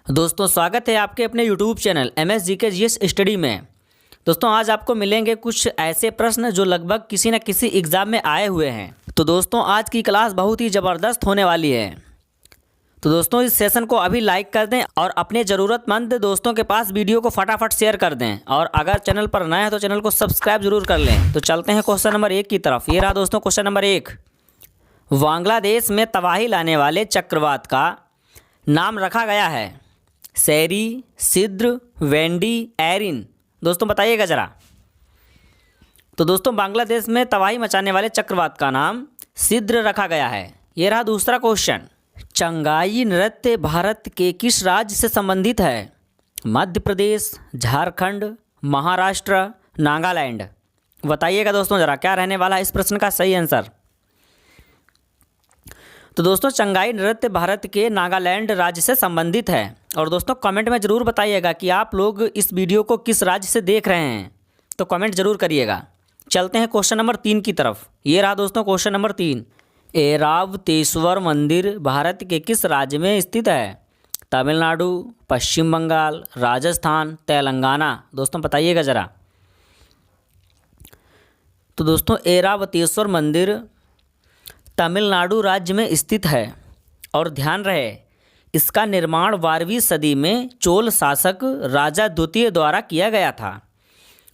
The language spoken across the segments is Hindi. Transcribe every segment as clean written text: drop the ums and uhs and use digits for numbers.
दोस्तों स्वागत है आपके अपने YouTube channel MS GK GS study में। दोस्तों आज आपको मिलेंगे कुछ ऐसे प्रश्न जो लगभग किसी न किसी एग्ज़ाम में आए हुए हैं। तो दोस्तों आज की क्लास बहुत ही ज़बरदस्त होने वाली है। तो दोस्तों इस सेशन को अभी लाइक कर दें और अपने ज़रूरतमंद दोस्तों के पास वीडियो को फटाफट शेयर कर दें। और अगर चैनल पर नए हैं तो चैनल को सब्सक्राइब जरूर कर लें। तो चलते हैं क्वेश्चन नंबर 1 की तरफ। ये रहा दोस्तों क्वेश्चन नंबर 1। बांग्लादेश में तबाही लाने वाले चक्रवात का नाम रखा गया है। सैरी, सिद्र, वेंडी, एरिन। दोस्तों बताइएगा ज़रा। तो दोस्तों बांग्लादेश में तबाही मचाने वाले चक्रवात का नाम सिद्र रखा गया है। ये रहा दूसरा क्वेश्चन। चंगाई नृत्य भारत के किस राज्य से संबंधित है? मध्य प्रदेश, झारखंड, महाराष्ट्र, नागालैंड। बताइएगा दोस्तों ज़रा क्या रहने वाला है इस प्रश्न का सही आंसर। तो दोस्तों चंगाई नृत्य भारत के नागालैंड राज्य से संबंधित है। और दोस्तों कमेंट में ज़रूर बताइएगा कि आप लोग इस वीडियो को किस राज्य से देख रहे हैं, तो कमेंट ज़रूर करिएगा। चलते हैं क्वेश्चन नंबर 3 की तरफ। ये रहा दोस्तों क्वेश्चन नंबर 3। ऐरावतेश्वर मंदिर भारत के किस राज्य में स्थित है? तमिलनाडु, पश्चिम बंगाल, राजस्थान, तेलंगाना। दोस्तों बताइएगा ज़रा। तो दोस्तों ऐरावतेश्वर मंदिर तमिलनाडु राज्य में स्थित है। और ध्यान रहे इसका निर्माण 12वीं सदी में चोल शासक राजा द्वितीय द्वारा किया गया था।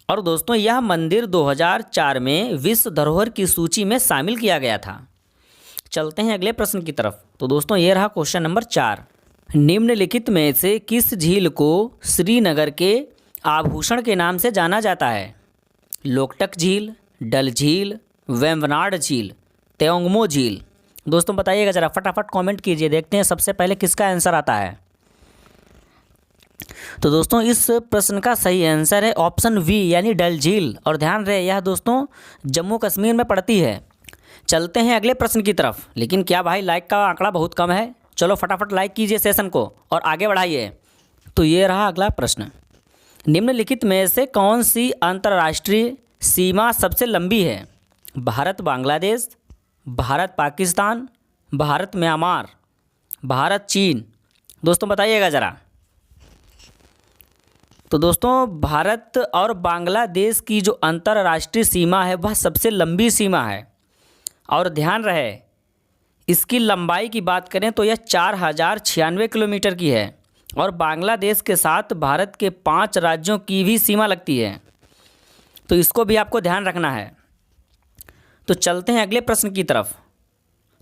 और दोस्तों यह मंदिर 2004 में विश्व धरोहर की सूची में शामिल किया गया था। चलते हैं अगले प्रश्न की तरफ। तो दोस्तों ये रहा क्वेश्चन नंबर 4। निम्नलिखित में से किस झील को श्रीनगर के आभूषण के नाम से जाना जाता है? लोकटक झील, डल झील, वेम्बनाड झील, तेओंगमो झील। दोस्तों बताइएगा ज़रा, फटाफट कमेंट कीजिए, देखते हैं सबसे पहले किसका आंसर आता है। तो दोस्तों इस प्रश्न का सही आंसर है ऑप्शन वी यानी डल झील। और ध्यान रहे यह दोस्तों जम्मू कश्मीर में पड़ती है। चलते हैं अगले प्रश्न की तरफ। लेकिन क्या भाई लाइक का आंकड़ा बहुत कम है? चलो फटाफट लाइक कीजिए सेशन को और आगे बढ़ाइए। तो ये रहा अगला प्रश्न। निम्नलिखित में से कौन सी अंतर्राष्ट्रीय सीमा सबसे लंबी है? भारत बांग्लादेश, भारत पाकिस्तान, भारत म्यांमार, भारत चीन। दोस्तों बताइएगा ज़रा। तो दोस्तों भारत और बांग्लादेश की जो अंतर्राष्ट्रीय सीमा है वह सबसे लंबी सीमा है। और ध्यान रहे इसकी लंबाई की बात करें तो यह 4096 किलोमीटर की है। और बांग्लादेश के साथ भारत के 5 राज्यों की भी सीमा लगती है, तो इसको भी आपको ध्यान रखना है। तो चलते हैं अगले प्रश्न की तरफ।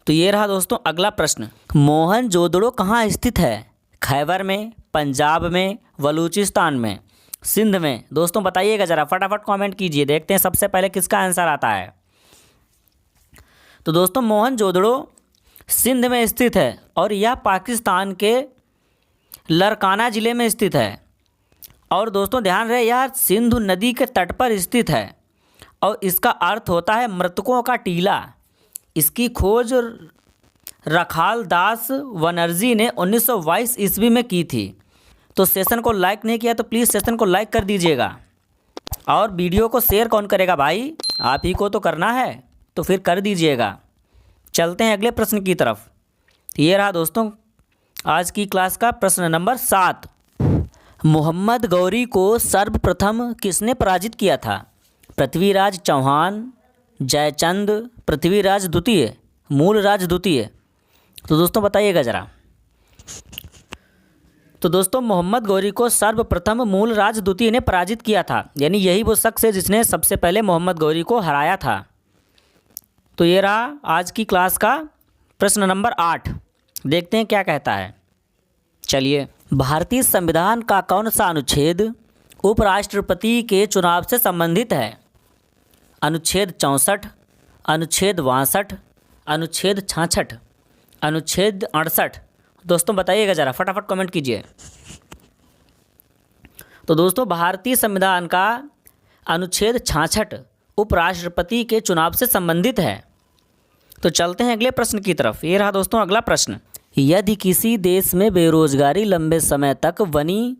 तो ये रहा दोस्तों अगला प्रश्न। मोहनजोदड़ो कहाँ स्थित है? खैबर में, पंजाब में, बलूचिस्तान में, सिंध में। दोस्तों बताइएगा ज़रा, फटाफट कमेंट कीजिए, देखते हैं सबसे पहले किसका आंसर आता है। तो दोस्तों मोहनजोदड़ो सिंध में स्थित है और यह पाकिस्तान के लरकाना ज़िले में स्थित है। और दोस्तों ध्यान रहे यह सिंधु नदी के तट पर स्थित है और इसका अर्थ होता है मृतकों का टीला। इसकी खोज रखाल दास बनर्जी ने 1922 ईस्वी में की थी। तो सेशन को लाइक नहीं किया तो प्लीज़ सेशन को लाइक कर दीजिएगा। और वीडियो को शेयर कौन करेगा भाई? आप ही को तो करना है, तो फिर कर दीजिएगा। चलते हैं अगले प्रश्न की तरफ। ये रहा दोस्तों आज की क्लास का प्रश्न नंबर 7। मोहम्मद गौरी को सर्वप्रथम किसने पराजित किया था? पृथ्वीराज चौहान, जयचंद, पृथ्वीराज द्वितीय, मूलराज द्वितीय। तो दोस्तों बताइएगा ज़रा। तो दोस्तों मोहम्मद गौरी को सर्वप्रथम मूलराज द्वितीय ने पराजित किया था, यानी यही वो शख्स है जिसने सबसे पहले मोहम्मद गौरी को हराया था। तो ये रहा आज की क्लास का प्रश्न नंबर 8। देखते हैं क्या कहता है। चलिए, भारतीय संविधान का कौन सा अनुच्छेद उपराष्ट्रपति के चुनाव से संबंधित है? अनुच्छेद 64, अनुच्छेद 62, अनुच्छेद 66, अनुच्छेद 68। दोस्तों बताइएगा ज़रा, फटाफट कमेंट कीजिए। तो दोस्तों भारतीय संविधान का अनुच्छेद 66 उपराष्ट्रपति के चुनाव से संबंधित है। तो चलते हैं अगले प्रश्न की तरफ। ये रहा दोस्तों अगला प्रश्न। यदि किसी देश में बेरोजगारी लंबे समय तक बनी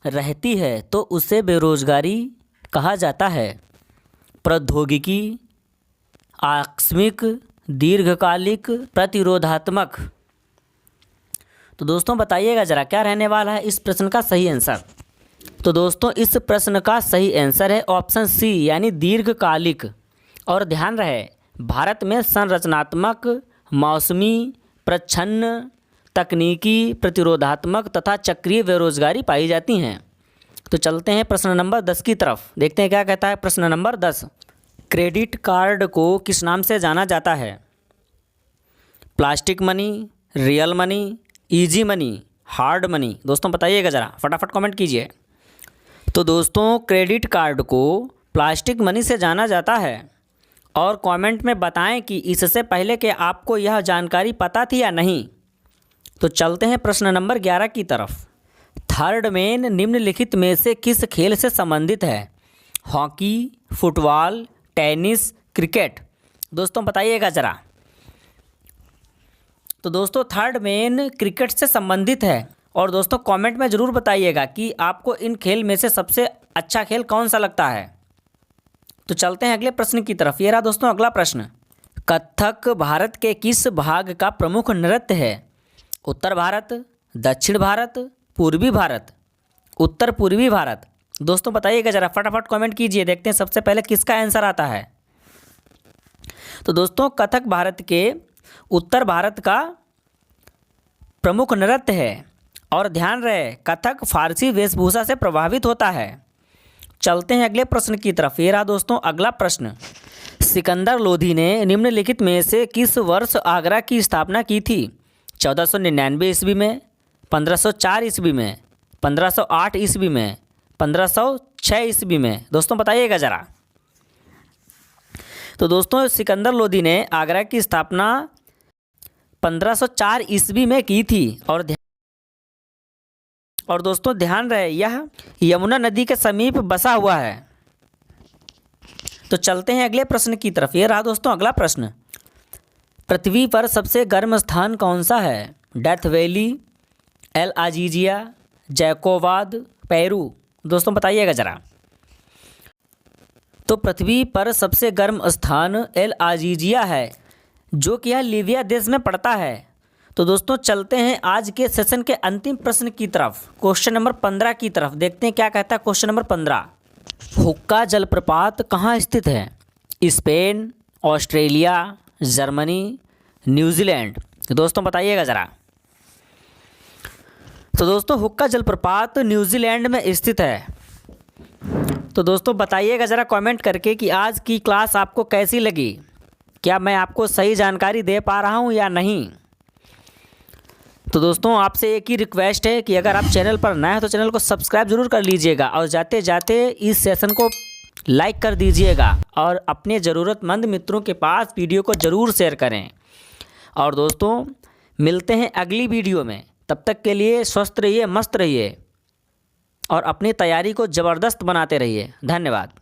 रहती है तो उसे बेरोजगारी कहा जाता है? प्रौद्योगिकी, आकस्मिक, दीर्घकालिक, प्रतिरोधात्मक। तो दोस्तों बताइएगा ज़रा क्या रहने वाला है इस प्रश्न का सही आंसर। तो दोस्तों इस प्रश्न का सही आंसर है ऑप्शन सी यानी दीर्घकालिक। और ध्यान रहे भारत में संरचनात्मक, मौसमी, प्रच्छन्न, तकनीकी, प्रतिरोधात्मक तथा चक्रीय बेरोजगारी पाई जाती हैं। तो चलते हैं प्रश्न नंबर 10 की तरफ, देखते हैं क्या कहता है प्रश्न नंबर 10। क्रेडिट कार्ड को किस नाम से जाना जाता है? Plastic money, real money, easy money, hard money. दोस्तों बताइएगा ज़रा, फटाफट कमेंट कीजिए। तो दोस्तों क्रेडिट कार्ड को प्लास्टिक मनी से जाना जाता है। और कमेंट में बताएं कि इससे पहले कि आपको यह जानकारी पता थी या नहीं। तो चलते हैं प्रश्न नंबर 11 की तरफ। थर्ड मेन निम्नलिखित में से किस खेल से संबंधित है? Hockey, football, tennis, cricket. दोस्तों बताइएगा ज़रा। तो दोस्तों थर्ड मेन क्रिकेट से संबंधित है। और दोस्तों कमेंट में ज़रूर बताइएगा कि आपको इन खेल में से सबसे अच्छा खेल कौन सा लगता है। तो चलते हैं अगले प्रश्न की तरफ। ये रहा दोस्तों अगला प्रश्न। कथक भारत के किस भाग का प्रमुख नृत्य है? उत्तर भारत, दक्षिण भारत, पूर्वी भारत। उत्तर पूर्वी भारत। दोस्तों बताइएगा ज़रा, फटाफट कमेंट कीजिए, देखते हैं सबसे पहले किसका आंसर आता है। तो दोस्तों कथक भारत के उत्तर भारत का प्रमुख नृत्य है। और ध्यान रहे कथक फारसी वेशभूषा से प्रभावित होता है। चलते हैं अगले प्रश्न की तरफ। ये रहा दोस्तों अगला प्रश्न। सिकंदर लोधी ने निम्नलिखित में से किस वर्ष आगरा की स्थापना की थी? 1499 ईस्वी में, 1504 ईस्वी में, 1508 ईस्वी में, 1506 ईस्वी में। दोस्तों बताइएगा ज़रा। तो दोस्तों सिकंदर लोधी ने आगरा की स्थापना 1504 ईस्वी में की थी। और दोस्तों ध्यान रहे यह यमुना नदी के समीप बसा हुआ है। तो चलते हैं अगले प्रश्न की तरफ। ये रहा दोस्तों अगला प्रश्न। पृथ्वी पर सबसे गर्म स्थान कौन सा है? Death Valley, El Azizia, Jacobabad, Peru. दोस्तों बताइएगा ज़रा। तो पृथ्वी पर सबसे गर्म स्थान एल आजीजिया है, जो कि यह लीबिया देश में पड़ता है। तो दोस्तों चलते हैं आज के सेशन के अंतिम प्रश्न की तरफ, क्वेश्चन नंबर 15 की तरफ। देखते हैं क्या कहता है क्वेश्चन नंबर 15। हुक्का जलप्रपात कहाँ स्थित है? Spain, Australia, Germany, New Zealand. दोस्तों बताइएगा ज़रा। तो दोस्तों हुक्का जलप्रपात न्यूजीलैंड में स्थित है। तो दोस्तों बताइएगा ज़रा कमेंट करके कि आज की क्लास आपको कैसी लगी। क्या मैं आपको सही जानकारी दे पा रहा हूँ या नहीं। तो दोस्तों आपसे एक ही रिक्वेस्ट है कि अगर आप चैनल पर नए हैं तो चैनल को सब्सक्राइब ज़रूर कर लीजिएगा और जाते जाते इस सेशन को लाइक कर दीजिएगा और अपने ज़रूरतमंद मित्रों के पास वीडियो को ज़रूर शेयर करें। और दोस्तों मिलते हैं अगली वीडियो में, तब तक के लिए स्वस्थ रहिए, मस्त रहिए और अपनी तैयारी को ज़बरदस्त बनाते रहिए। धन्यवाद।